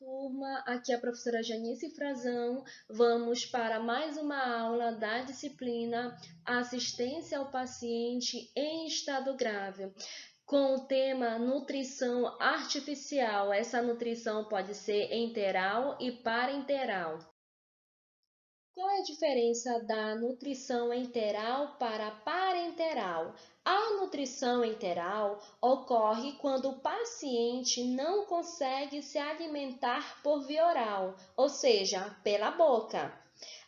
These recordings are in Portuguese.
Turma, aqui é a professora Janice Frazão. Vamos para mais uma aula da disciplina Assistência ao Paciente em Estado Grave, com o tema Nutrição Artificial. Essa nutrição pode ser enteral e parenteral. Qual é a diferença da nutrição enteral para parenteral? A nutrição enteral ocorre quando o paciente não consegue se alimentar por via oral, ou seja, pela boca.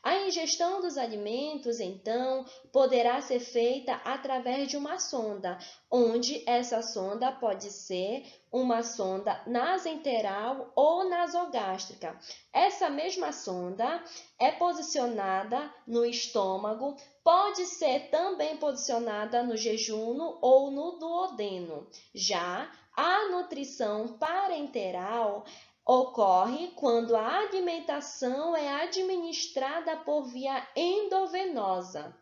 A ingestão dos alimentos, então, poderá ser feita através de uma sonda, onde essa sonda pode ser uma sonda nasoenteral ou nasogástrica. Essa mesma sonda é posicionada no estômago, pode ser também posicionada no jejuno ou no duodeno. Já a nutrição parenteral ocorre quando a alimentação é administrada por via endovenosa.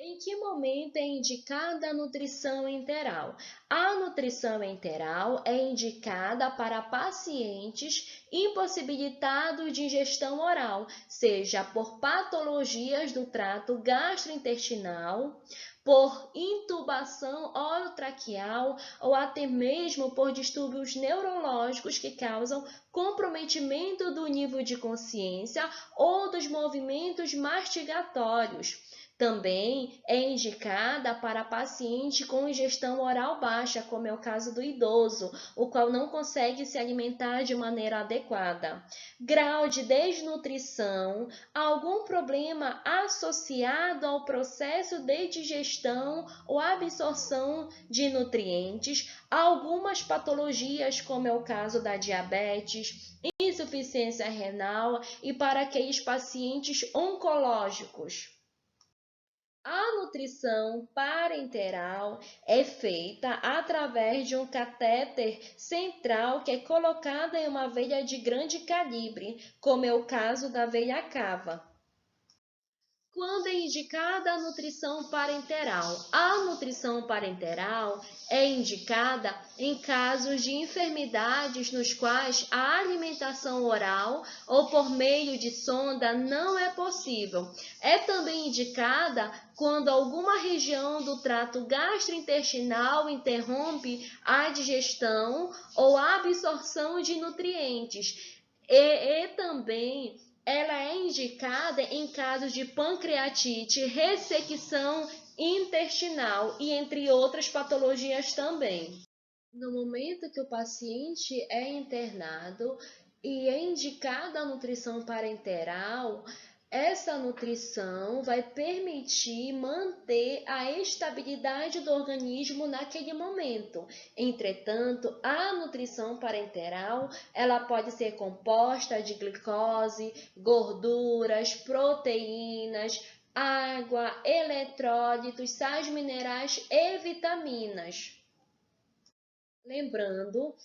Em que momento é indicada a nutrição enteral? A nutrição enteral é indicada para pacientes impossibilitados de ingestão oral, seja por patologias do trato gastrointestinal, por intubação orotraqueal ou até mesmo por distúrbios neurológicos que causam comprometimento do nível de consciência ou dos movimentos mastigatórios. Também é indicada para paciente com ingestão oral baixa, como é o caso do idoso, o qual não consegue se alimentar de maneira adequada. Grau de desnutrição, algum problema associado ao processo de digestão ou absorção de nutrientes, algumas patologias, como é o caso da diabetes, insuficiência renal e para aqueles pacientes oncológicos. A nutrição parenteral é feita através de um catéter central que é colocado em uma veia de grande calibre, como é o caso da veia cava. Quando é indicada a nutrição parenteral? A nutrição parenteral é indicada em casos de enfermidades nos quais a alimentação oral ou por meio de sonda não é possível. É também indicada quando alguma região do trato gastrointestinal interrompe a digestão ou a absorção de nutrientes. E também ela é indicada em casos de pancreatite, ressecção intestinal e entre outras patologias também. No momento que o paciente é internado e é indicada a nutrição parenteral, essa nutrição vai permitir manter a estabilidade do organismo naquele momento. Entretanto, a nutrição parenteral, ela pode ser composta de glicose, gorduras, proteínas, água, eletrólitos, sais minerais e vitaminas. Lembrando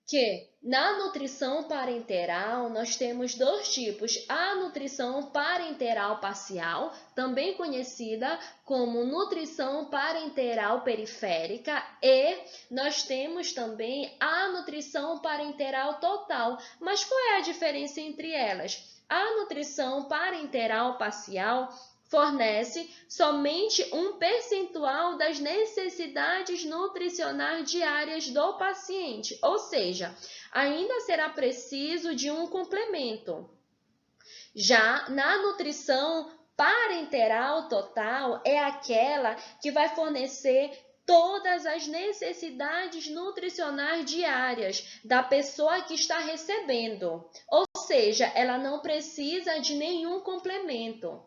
que na nutrição parenteral nós temos dois tipos: a nutrição parenteral parcial, também conhecida como nutrição parenteral periférica, e nós temos também a nutrição parenteral total. Mas qual é a diferença entre elas? A nutrição parenteral parcial fornece somente um percentual das necessidades nutricionais diárias do paciente, ou seja, ainda será preciso de um complemento. Já na nutrição parenteral total é aquela que vai fornecer todas as necessidades nutricionais diárias da pessoa que está recebendo, ou seja, ela não precisa de nenhum complemento.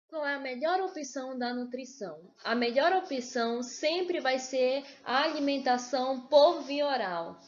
Qual é a melhor opção da nutrição? A melhor opção sempre vai ser a alimentação por via oral.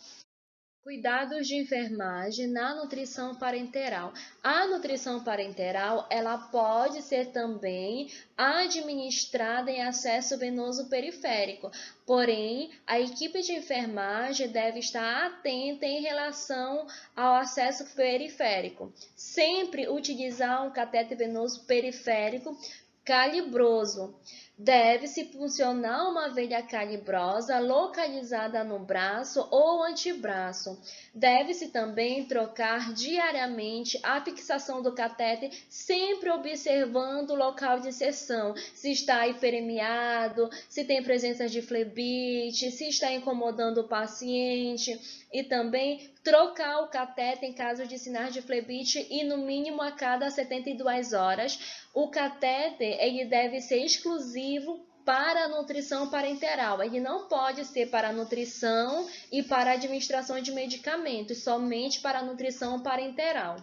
Cuidados de enfermagem na nutrição parenteral. A nutrição parenteral, ela pode ser também administrada em acesso venoso periférico. Porém, a equipe de enfermagem deve estar atenta em relação ao acesso periférico. Sempre utilizar um catéter venoso periférico calibroso. Deve-se puncionar uma veia calibrosa localizada no braço ou antebraço. Deve-se também trocar diariamente a fixação do catéter, sempre observando o local de inserção, se está hiperemiado, se tem presença de flebite, se está incomodando o paciente, e também trocar o catéter em caso de sinais de flebite e no mínimo a cada 72 horas. O catéter ele deve ser exclusivo para a nutrição parenteral. Ele não pode ser para a nutrição e para a administração de medicamentos, somente para a nutrição parenteral.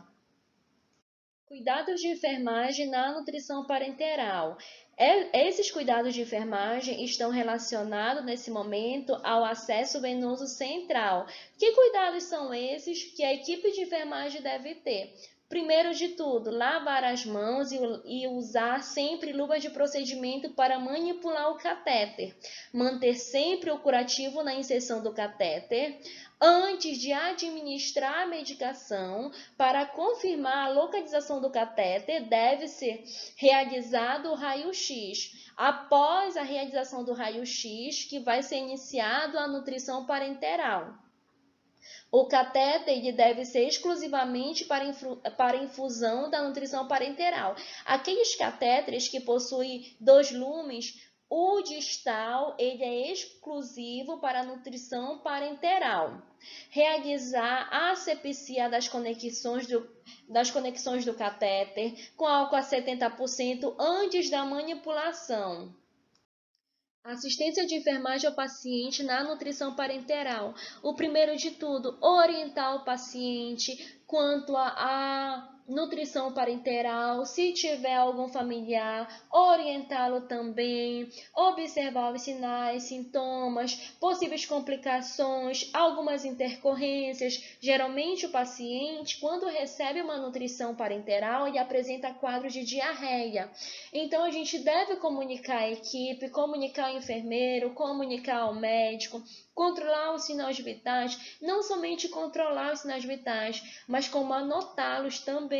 Cuidados de enfermagem na nutrição parenteral. Esses cuidados de enfermagem estão relacionados, nesse momento, ao acesso venoso central. Que cuidados são esses que a equipe de enfermagem deve ter? Primeiro de tudo, lavar as mãos e usar sempre luvas de procedimento para manipular o catéter. Manter sempre o curativo na inserção do catéter. Antes de administrar a medicação, para confirmar a localização do catéter, deve ser realizado o raio-x. Após a realização do raio-x, que vai ser iniciado a nutrição parenteral. O catéter ele deve ser exclusivamente para infusão da nutrição parenteral. Aqueles catéteres que possuem 2 lumes, o distal ele é exclusivo para a nutrição parenteral. Realizar a asepsia das conexões do catéter com álcool a 70% antes da manipulação. Assistência de enfermagem ao paciente na nutrição parenteral. O primeiro de tudo, orientar o paciente quanto à nutrição parenteral, se tiver algum familiar, orientá-lo também, observar os sinais, sintomas, possíveis complicações, algumas intercorrências. Geralmente o paciente, quando recebe uma nutrição parenteral, ele apresenta quadro de diarreia. Então a gente deve comunicar à equipe, comunicar ao enfermeiro, comunicar ao médico, controlar os sinais vitais, não somente controlar os sinais vitais, mas como anotá-los também.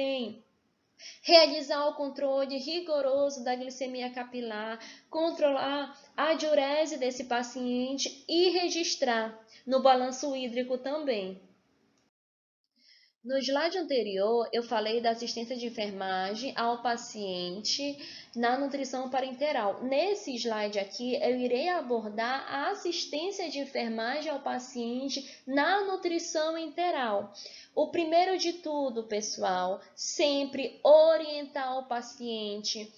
Realizar o controle rigoroso da glicemia capilar, controlar a diurese desse paciente e registrar no balanço hídrico também. No slide anterior, eu falei da assistência de enfermagem ao paciente na nutrição parenteral. Nesse slide aqui, eu irei abordar a assistência de enfermagem ao paciente na nutrição enteral. O primeiro de tudo, pessoal, sempre orientar o paciente,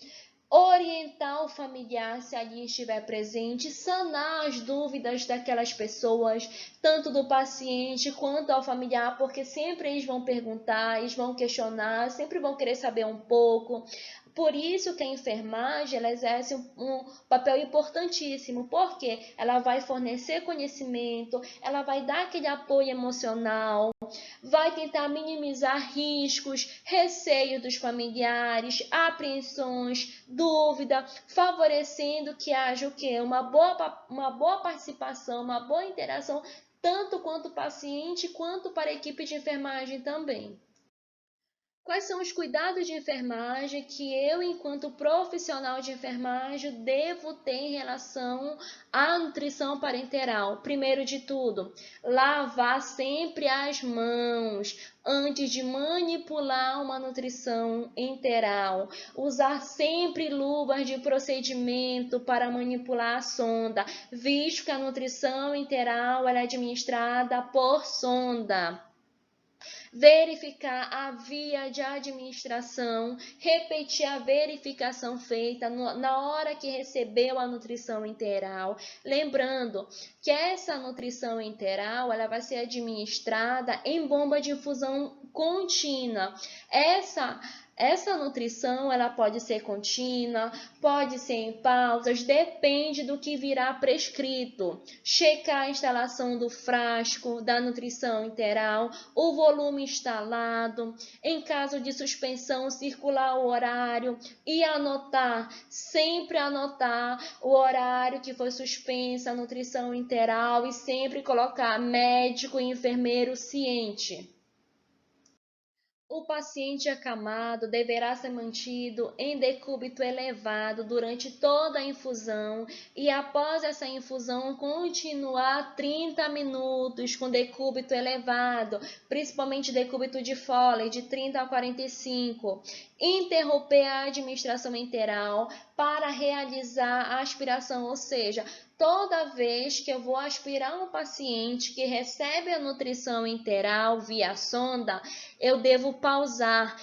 orientar o familiar se ali estiver presente, sanar as dúvidas daquelas pessoas, tanto do paciente quanto ao familiar, porque sempre eles vão perguntar, eles vão questionar, sempre vão querer saber um pouco. Por isso que a enfermagem ela exerce um papel importantíssimo, porque ela vai fornecer conhecimento, ela vai dar aquele apoio emocional, vai tentar minimizar riscos, receios dos familiares, apreensões, dúvida, favorecendo que haja o quê? Uma boa participação, uma boa interação, tanto quanto o paciente, quanto para a equipe de enfermagem também. Quais são os cuidados de enfermagem que eu, enquanto profissional de enfermagem, devo ter em relação à nutrição parenteral? Primeiro de tudo, lavar sempre as mãos antes de manipular uma nutrição enteral. Usar sempre luvas de procedimento para manipular a sonda, visto que a nutrição enteral é administrada por sonda. Verificar a via de administração, repetir a verificação feita na hora que recebeu a nutrição enteral. Lembrando que essa nutrição enteral ela vai ser administrada em bomba de infusão contínua. Essa nutrição ela pode ser contínua, pode ser em pausas, depende do que virá prescrito. Checar a instalação do frasco da nutrição enteral, o volume instalado, em caso de suspensão, circular o horário e anotar, sempre anotar o horário que foi suspensa a nutrição enteral e sempre colocar médico e enfermeiro ciente. O paciente acamado deverá ser mantido em decúbito elevado durante toda a infusão e após essa infusão continuar 30 minutos com decúbito elevado, principalmente decúbito de Foley de 30 a 45. Interromper a administração enteral para realizar a aspiração, ou seja, toda vez que eu vou aspirar um paciente que recebe a nutrição enteral via sonda, eu devo pausar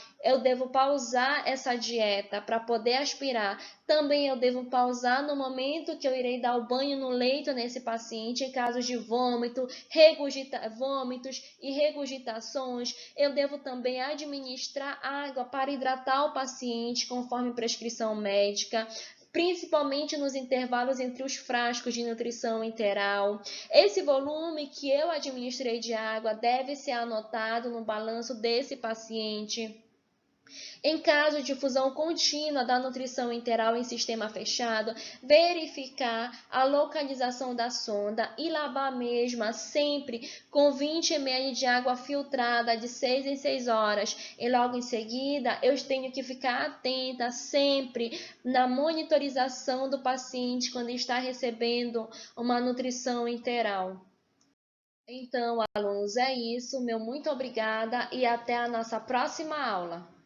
essa dieta para poder aspirar. Também eu devo pausar no momento que eu irei dar o banho no leito nesse paciente, em casos de vômitos e regurgitações. Eu devo também administrar água para hidratar o paciente conforme prescrição médica, principalmente nos intervalos entre os frascos de nutrição enteral. Esse volume que eu administrei de água deve ser anotado no balanço desse paciente. Em caso de fusão contínua da nutrição enteral em sistema fechado, verificar a localização da sonda e lavar a mesma sempre com 20 ml de água filtrada de 6 em 6 horas. E logo em seguida, eu tenho que ficar atenta sempre na monitorização do paciente quando está recebendo uma nutrição enteral. Então, alunos, é isso. Meu muito obrigada e até a nossa próxima aula.